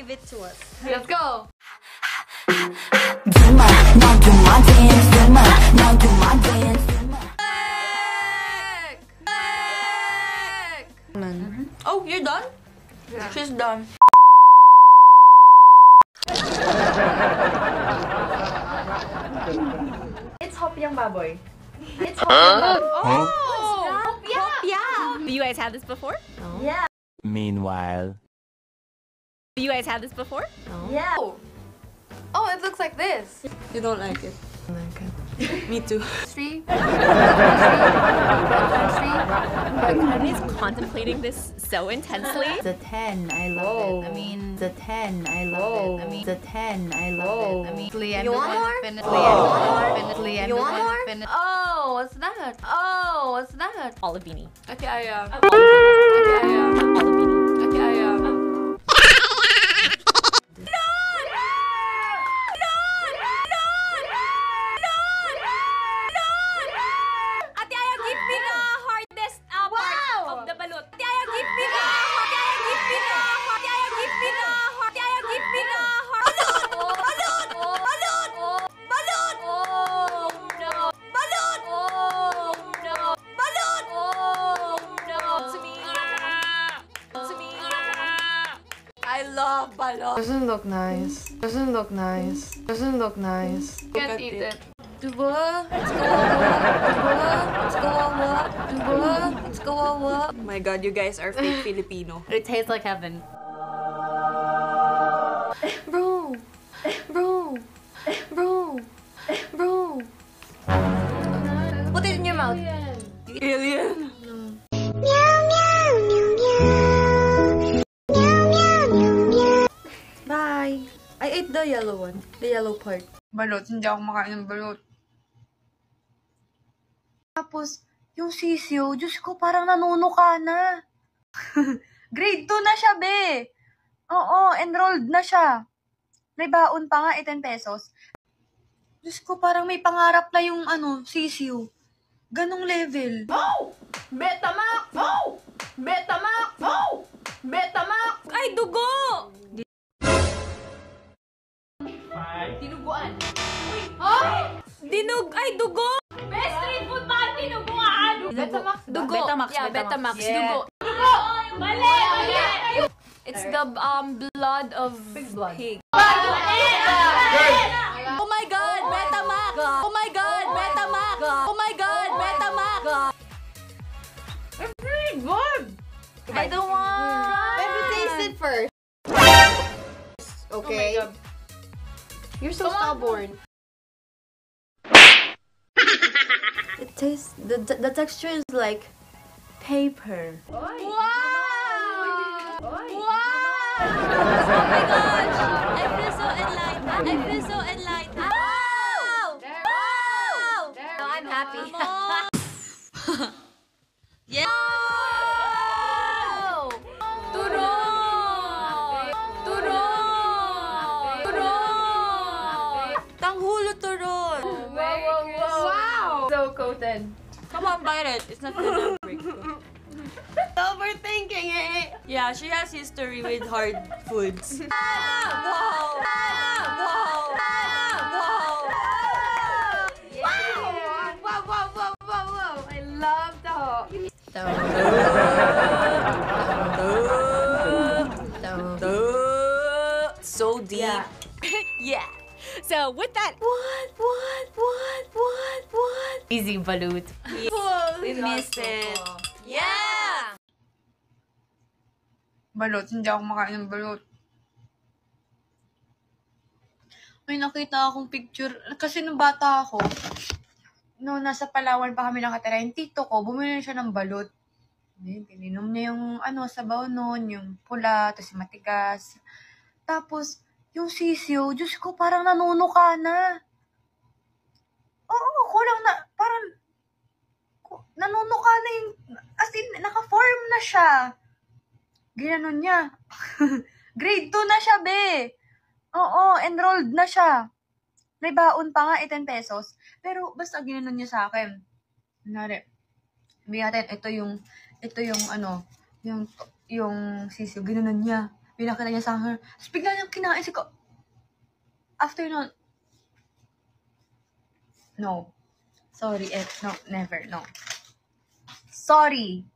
give it to us. Let's go! Oh, you're done? Yeah. She's done. It's Hopyang baboy. It's Hopyang baboy. Oh! Hopya! You guys had this before? No. Yeah. Meanwhile. You guys had this before? No. Yeah. Oh, it looks like this. You don't like it. I like it. Me too. Three. Kanye is contemplating this so intensely. The 10, I love it. I mean, the 10, I love it. I mean, the 10, I love it. I mean, You want more? You want more? Oh, what's that? Oh, what's that? Olive beanie. Okay, I Olive beanie. I love balot. Doesn't look nice. Doesn't look nice. Doesn't look nice. Can't eat it. Duba, let's go. Oh my god, you guys are fake Filipino. It tastes like heaven. Bro. Put it in your mouth. Alien. Bye. I ate the yellow one. The yellow part. Balot, hindi ako makain ng balot. Tapos, yung sisiyo, Diyos ko, parang nanunuka na. Grade 2 na siya, be. Oo, enrolled na siya. May baon pa nga, 10 pesos. Diyos ko, parang may pangarap na yung, sisiyo. Ganong level. Oh! Betamax! Oh! Betamax! Oh! Betamax! Ay, dugo! Tinuguan. Ay, dugo! Best street food ba? Tinuguan! Betamax. Dugo. Betamax. Yeah, Betamax. Dugo. Dugo! Mali! It's the blood of pig. Oh my god! Betamax! Oh my god! Betamax! Oh my god! Betamax! It's pretty good! I don't want. Let me taste it first. Okay. Oh my god. You're so stubborn. It tastes. The texture is like paper. Wow! Oh my gosh! I feel so enlightened. Wow! Wow! Now I'm happy. Yeah! Tanghulo turon! Wow! So coated. Come on, bite it. It's not gonna break. Overthinking it. Yeah, she has history with hard foods. Wow! Wow! Wow! I love the So deep. Yeah. Yeah. So with that, What? easy balut. We missed it. Yeah! Balot, hindi ako makain ng balot. May nakita akong picture, kasi nung bata ako, nung nasa Palawan pa kami nakatira, yung tito ko, bumili siya ng balot. Pininom niya yung sabaw nun, yung pula, tapos yung matigas. Tapos, yung sisiyo, Diyos ko, parang nanunuka na. Oo, kulang na, parang, nanunuka na yung, as in, naka-form na siya. Ginanon niya. Grade 2 na siya, be. Oo, enrolled na siya. May baon pa nga, 10 pesos. Pero, basta ginanon niya sa akin. Kunwari, sabihin natin, ito yung sisiyo, ginanon niya. Pinakita niya sa akin. Tapos bigla niyang kinain ko. After nun, no. Sorry, no, never, no. Sorry.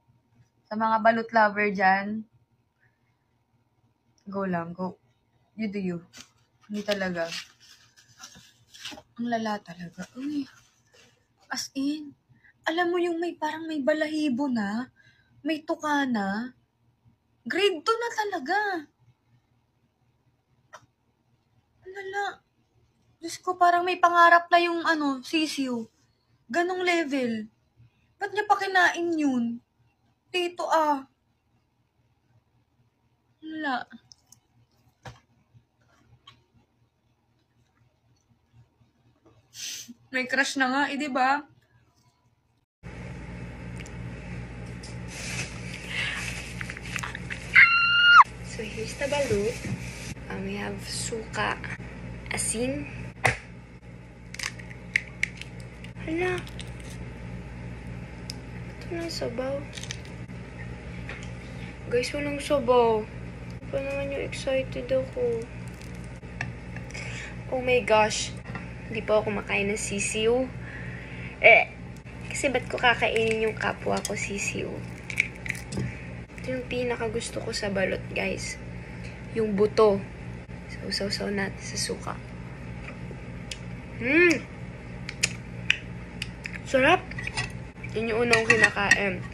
Sa mga balut lover dyan, go lang, go. You do you. Hindi talaga. Ang lala talaga. Uy. As in, alam mo yung parang may balahibo na, may tuka na, grade 2 na talaga. Ang lala. Diyos ko, parang may pangarap na yung sisiw. Ganong level. Ba't niya pa kinain yun? Tito Wala. May crush na nga, diba? So here's the balut. We have suka, asin. Hala. Ito na sabaw. Guys, walang sabaw. Pa naman yung excited ako. Oh my gosh. Hindi pa ako kumakain ng sisiw. Kasi ba't ko kakainin yung kapwa ko sisiw? Ito yung pinaka gusto ko sa balot, guys. Yung buto. Sausaw-saw natin sa suka. Sarap! Yun yung unang kinakain.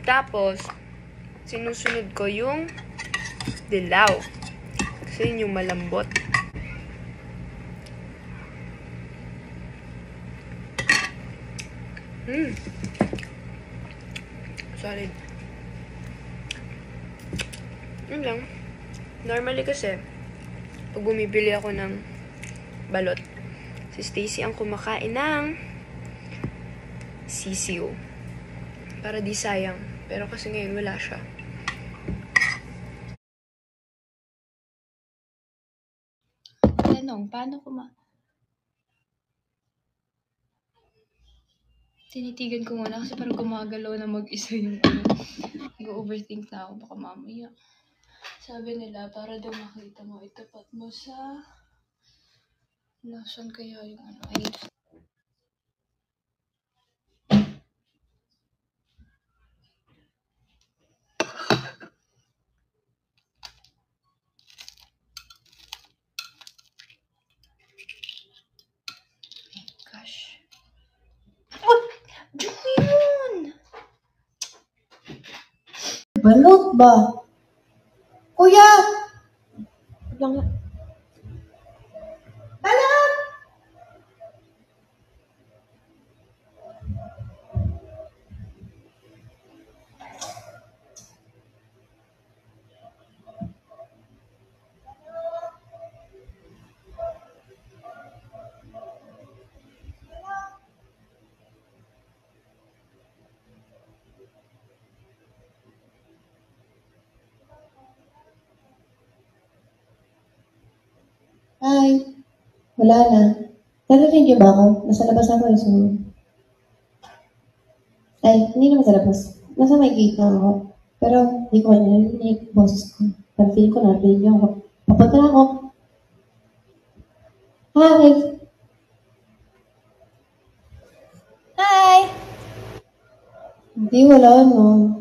Tapos, sinusunod ko yung dilaw. Kasi yun yung malambot. Solid. Yun lang. Normally kasi, pag bumibili ako ng balot, si Stacy ang kumakain ng sisiw. Para di sayang. Pero kasi ngayon wala siya. Tanong, paano tinitigan ko muna kasi parang gumagalaw na mag-isa yung Go-overthink na ako baka mamaya. Sabi nila, para daw makita mo, itapat mo sa nasan kaya yung ay gosh. Balot ba? Kuya! Lang. Balot! Hi. Wala na. Narinig niyo ba ako? Nasa labas ako eh. So... Ay, hindi naman sa labas. Nasa may gate na ako. Pero hindi ko narinig boses ko. Pero feeling ko narinig niyo ako. Papunta na ako. Hi! Hi! Hindi, wala no.